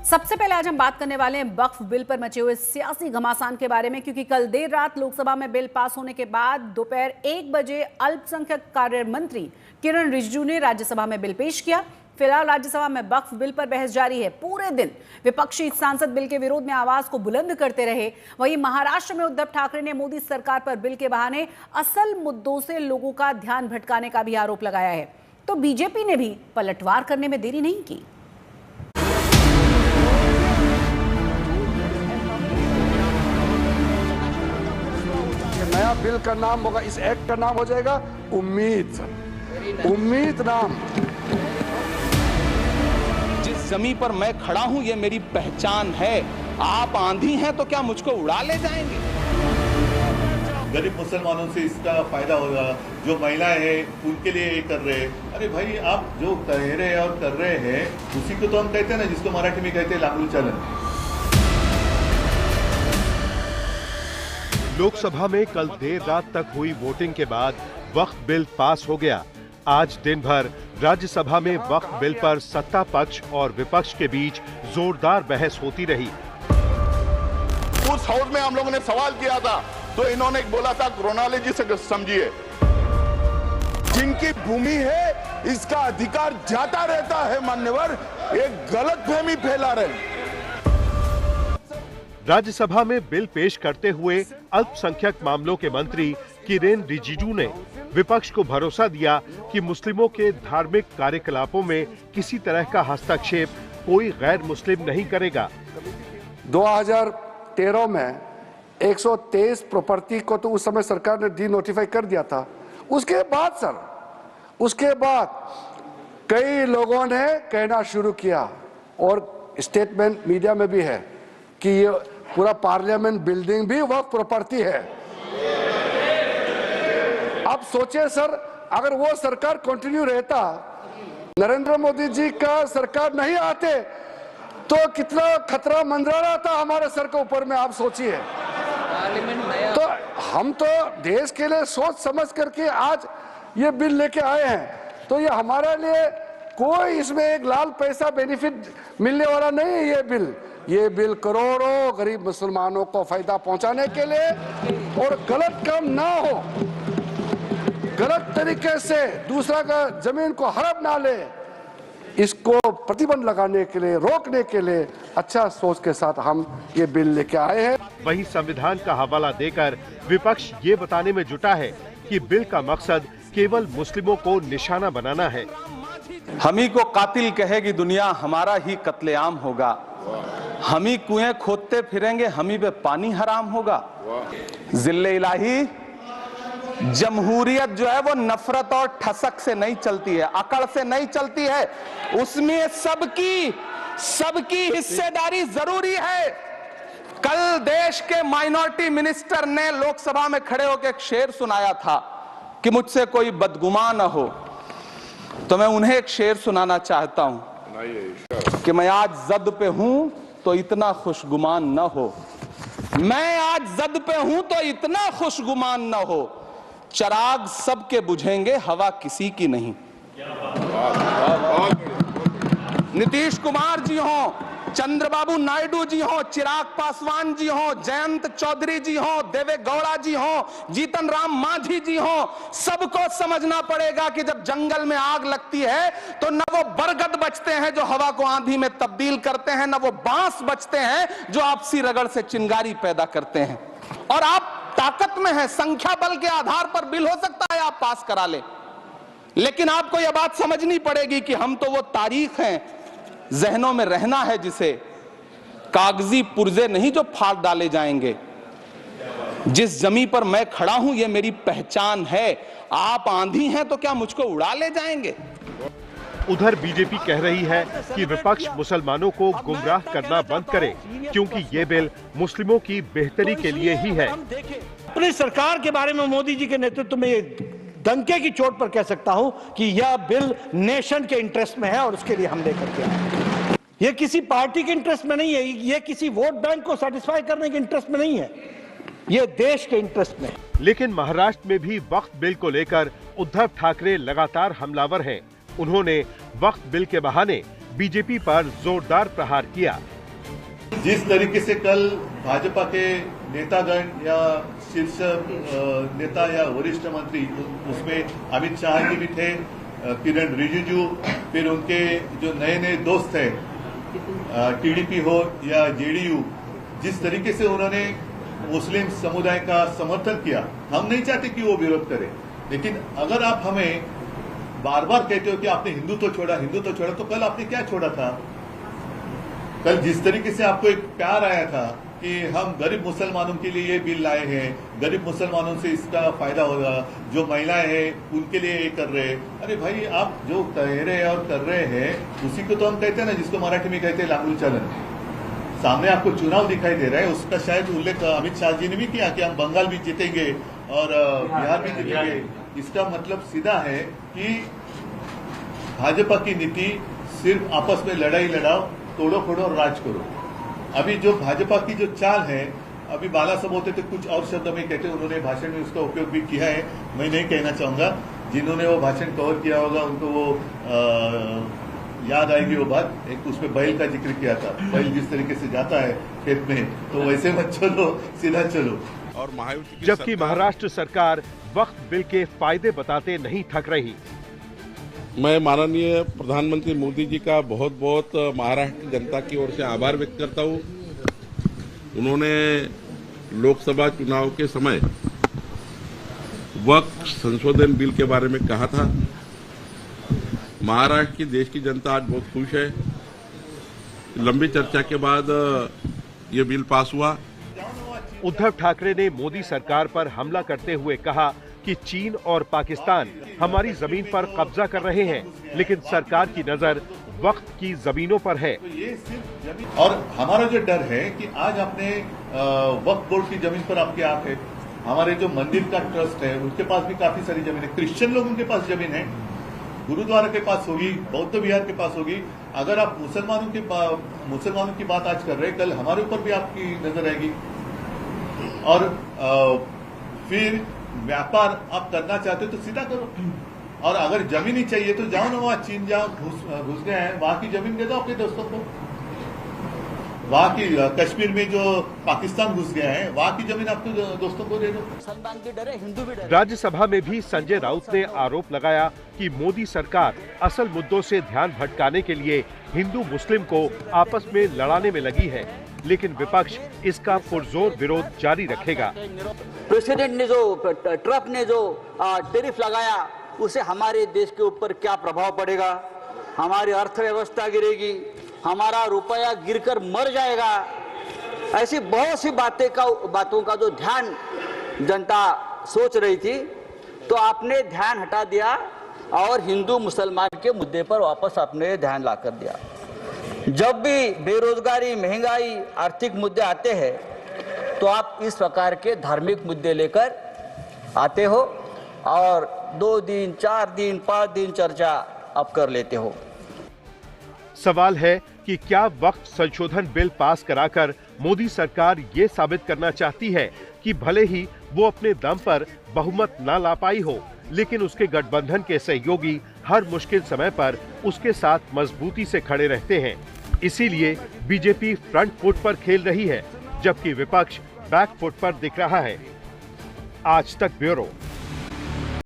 सबसे पहले आज हम बात करने वाले हैं वक्फ बिल पर मचे हुए सियासी घमासान के बारे में, क्योंकि कल देर रात लोकसभा में बिल पास होने के बाद दोपहर 1 बजे अल्पसंख्यक कार्य मंत्री किरण रिजिजू ने राज्यसभा में बिल पेश किया। फिलहाल राज्यसभा में वक्फ बिल पर बहस जारी है। पूरे दिन विपक्षी सांसद बिल के विरोध में आवाज को बुलंद करते रहे। वहीं महाराष्ट्र में उद्धव ठाकरे ने मोदी सरकार पर बिल के बहाने असल मुद्दों से लोगों का ध्यान भटकाने का भी आरोप लगाया है। तो बीजेपी ने भी पलटवार करने में देरी नहीं की। नया बिल का नाम होगा, इस एक्ट का नाम हो जाएगा उम्मीद। उम्मीद नाम। जिस जमीन पर मैं खड़ा हूं ये मेरी पहचान है। आप आंधी हैं तो क्या मुझको उड़ा ले जाएंगे? गरीब मुसलमानों से इसका फायदा होगा। जो महिलाएं हैं उनके लिए ये कर रहे हैं। अरे भाई, आप जो कह रहे और कर रहे हैं उसी को तो हम कहते हैं ना, जिसको मराठी में कहते हैं लांगरू चलन। लोकसभा में कल देर रात तक हुई वोटिंग के बाद वक्फ बिल पास हो गया। आज दिन भर राज्यसभा में वक्फ बिल पर सत्ता पक्ष और विपक्ष के बीच जोरदार बहस होती रही। उस हाउस में हम लोगों ने सवाल किया था तो इन्होंने बोला था क्रोनोलॉजी से समझिए। जिनकी भूमि है इसका अधिकार जाता रहता है, मान्यवर एक गलतफहमी फैला रहे। राज्यसभा में बिल पेश करते हुए अल्पसंख्यक मामलों के मंत्री किरेन रिजिजू ने विपक्ष को भरोसा दिया कि मुस्लिमों के धार्मिक कार्यकलापों में किसी तरह का हस्तक्षेप कोई गैर मुस्लिम नहीं करेगा। 2013 में 123 प्रॉपर्टी को तो उस समय सरकार ने डी नोटिफाई कर दिया था। उसके बाद कई लोगों ने कहना शुरू किया और स्टेटमेंट मीडिया में भी है कि ये पूरा पार्लियामेंट बिल्डिंग भी वक्फ प्रॉपर्टी है। अब सोचिए सर, अगर वो सरकार कंटिन्यू रहता, नरेंद्र मोदी जी का सरकार नहीं आते तो कितना खतरा मंडरा था हमारे सर के ऊपर में। आप सोचिए। तो हम तो देश के लिए सोच समझ करके आज ये बिल लेके आए हैं। तो ये हमारे लिए कोई इसमें एक लाल पैसा बेनिफिट मिलने वाला नहीं है। ये बिल करोड़ों गरीब मुसलमानों को फायदा पहुंचाने के लिए और गलत काम ना हो, गलत तरीके से दूसरा का जमीन को हड़प ना ले, इसको प्रतिबंध लगाने के लिए, रोकने के लिए अच्छा सोच के साथ हम ये बिल लेके आए हैं। वहीं संविधान का हवाला देकर विपक्ष ये बताने में जुटा है कि बिल का मकसद केवल मुस्लिमों को निशाना बनाना है। हम ही को कातिल कहेगी दुनिया, हमारा ही कत्लेआम होगा। हम ही कुएं खोदते फिरेंगे, हम ही पे पानी हराम होगा। जिल्ले इलाही, जमहूरियत जो है वो नफरत और ठसक से नहीं चलती है, अकड़ से नहीं चलती है। उसमें सबकी हिस्सेदारी जरूरी है। कल देश के माइनॉरिटी मिनिस्टर ने लोकसभा में खड़े होकर एक शेर सुनाया था कि मुझसे कोई बदगुमान न हो। तो मैं उन्हें एक शेर सुनाना चाहता हूं कि मैं आज जद पे हूं तो इतना खुशगुमान न हो। मैं आज जद पे हूं तो इतना खुशगुमान न हो। चिराग सबके बुझेंगे, हवा किसी की नहीं। नीतीश कुमार जी हो, चंद्रबाबू नायडू जी हो, चिराग पासवान जी हो, जयंत चौधरी जी हो, देवे गौड़ा जी हो, जीतन राम मांझी जी हो, सबको समझना पड़ेगा कि जब जंगल में आग लगती है तो न वो बरगद बचते हैं जो हवा को आंधी में तब्दील करते हैं, न वो बांस बचते हैं जो आपसी रगड़ से चिंगारी पैदा करते हैं। और आप ताकत में हैं, संख्या बल के आधार पर बिल हो सकता है आप पास करा ले, लेकिन आपको यह बात समझनी पड़ेगी कि हम तो वो तारीख हैं, जहनों में रहना है जिसे, कागजी पुर्जे नहीं जो फाड़ डाले जाएंगे। जिस जमीन पर मैं खड़ा हूं ये मेरी पहचान है। आप आंधी हैं तो क्या मुझको उड़ा ले जाएंगे? उधर बीजेपी कह रही है कि विपक्ष मुसलमानों को गुमराह करना बंद करे, क्योंकि ये बिल मुस्लिमों की बेहतरी के लिए ही है। अपनी सरकार के बारे में मोदी जी के नेतृत्व में डंके की चोट पर कह सकता हूं कि यह बिल नेशन के इंटरेस्ट में है और उसके लिए हम लेकर के आए। यह किसी पार्टी के इंटरेस्ट में नहीं है, यह किसी वोट बैंक को सेटिस्फाई करने के इंटरेस्ट में नहीं है, यह देश के इंटरेस्ट में है। लेकिन महाराष्ट्र में भी वक्फ बिल को लेकर उद्धव ठाकरे लगातार हमलावर हैं। उन्होंने वक्फ बिल के बहाने बीजेपी पर जोरदार प्रहार किया। जिस तरीके से कल भाजपा के नेतागण या शीर्ष नेता या वरिष्ठ मंत्री, उसमें अमित शाह जी भी थे, किरण रिजिजू, फिर उनके जो नए नए दोस्त हैं टीडीपी हो या जेडीयू, जिस तरीके से उन्होंने मुस्लिम समुदाय का समर्थन किया, हम नहीं चाहते कि वो विरोध करे, लेकिन अगर आप हमें बार बार कहते हो कि आपने हिंदुत्व छोड़ा, हिंदुत्व छोड़ा, तो कल आपने क्या छोड़ा था? कल जिस तरीके से आपको एक प्यार आया था कि हम गरीब मुसलमानों के लिए ये बिल लाए हैं, गरीब मुसलमानों से इसका फायदा होगा, जो महिलाएं हैं उनके लिए ये कर रहे हैं। अरे भाई, आप जो कह रहे हैं और कर रहे हैं उसी को तो हम कहते हैं ना, जिसको मराठी में कहते हैं लांगरू चालन। सामने आपको चुनाव दिखाई दे रहा है, उसका शायद उल्लेख अमित शाह जी ने भी किया कि हम बंगाल भी जीतेंगे और बिहार भी जीतेंगे। इसका मतलब सीधा है कि भाजपा की नीति सिर्फ आपस में लड़ाई लड़ाओ, तोड़ो फोड़ो और राज करो। अभी जो भाजपा की जो चाल है, अभी बाला साहब होते थे कुछ और शब्द में कहते, उन्होंने भाषण में उसका उपयोग भी किया है, मैं नहीं कहना चाहूंगा। जिन्होंने वो भाषण कवर किया होगा उनको वो याद आएगी वो बात, एक उसमें बैल का जिक्र किया था, बैल जिस तरीके से जाता है खेत में, तो वैसे मत चलो, सीधा चलो। और जबकि महाराष्ट्र सरकार वक्फ बिल के फायदे बताते नहीं थक रही। मैं माननीय प्रधानमंत्री मोदी जी का बहुत बहुत महाराष्ट्र जनता की ओर से आभार व्यक्त करता हूं। उन्होंने लोकसभा चुनाव के समय वक्फ संशोधन बिल के बारे में कहा था। महाराष्ट्र की देश की जनता आज बहुत खुश है। लंबी चर्चा के बाद ये बिल पास हुआ। उद्धव ठाकरे ने मोदी सरकार पर हमला करते हुए कहा कि चीन और पाकिस्तान हमारी जमीन पर कब्जा कर रहे हैं, लेकिन सरकार की नजर वक्फ की जमीनों पर है। तो ये सिर्फ जमीन, और हमारा जो डर है कि आज आपने वक्फ बोर्ड की जमीन पर आपके आंख है। हमारे जो मंदिर का ट्रस्ट है उनके पास भी काफी सारी जमीन है, क्रिश्चियन लोगों के पास जमीन है, गुरुद्वारा के पास होगी, बौद्ध विहार के पास होगी। अगर आप मुसलमानों की बात आज कर रहे हैं, कल हमारे ऊपर भी आपकी नजर आएगी। और फिर व्यापार आप करना चाहते हो तो सीधा करो, और अगर जमीन ही चाहिए तो जाओ ना, वहां चीन जाओ, घुस गए हैं, वहां की जमीन दे दो अपने दोस्तों को। वहां की कश्मीर में जो पाकिस्तान घुस गया है, वहां की जमीन आपके दोस्तों को दे दो। मुसलमान भी डरे, हिंदू भी डरे। राज्यसभा में भी संजय राउत ने आरोप लगाया कि मोदी सरकार असल मुद्दों से ध्यान भटकाने के लिए हिंदू मुस्लिम को आपस में लड़ाने में लगी है, लेकिन विपक्ष इसका पुरजोर विरोध जारी रखेगा। प्रेसिडेंट ने जो, ट्रम्प ने जो टैरिफ लगाया, उससे हमारे देश के ऊपर क्या प्रभाव पड़ेगा? हमारी अर्थव्यवस्था गिरेगी, हमारा रुपया गिरकर मर जाएगा। ऐसी बहुत सी बातों का जो ध्यान जनता सोच रही थी, तो आपने ध्यान हटा दिया और हिंदू मुसलमान के मुद्दे पर वापस आपने ध्यान ला कर दिया। जब भी बेरोजगारी, महंगाई, आर्थिक मुद्दे आते हैं तो आप इस प्रकार के धार्मिक मुद्दे लेकर आते हो और 2 दिन, 4 दिन, 5 दिन चर्चा आप कर लेते हो। सवाल है कि क्या वक्फ संशोधन बिल पास कराकर मोदी सरकार ये साबित करना चाहती है कि भले ही वो अपने दम पर बहुमत ना ला पाई हो, लेकिन उसके गठबंधन के सहयोगी हर मुश्किल समय पर उसके साथ मजबूती से खड़े रहते हैं। इसीलिए बीजेपी फ्रंट फुट पर खेल रही है, जबकि विपक्ष बैक फुट पर दिख रहा है। आज तक ब्यूरो।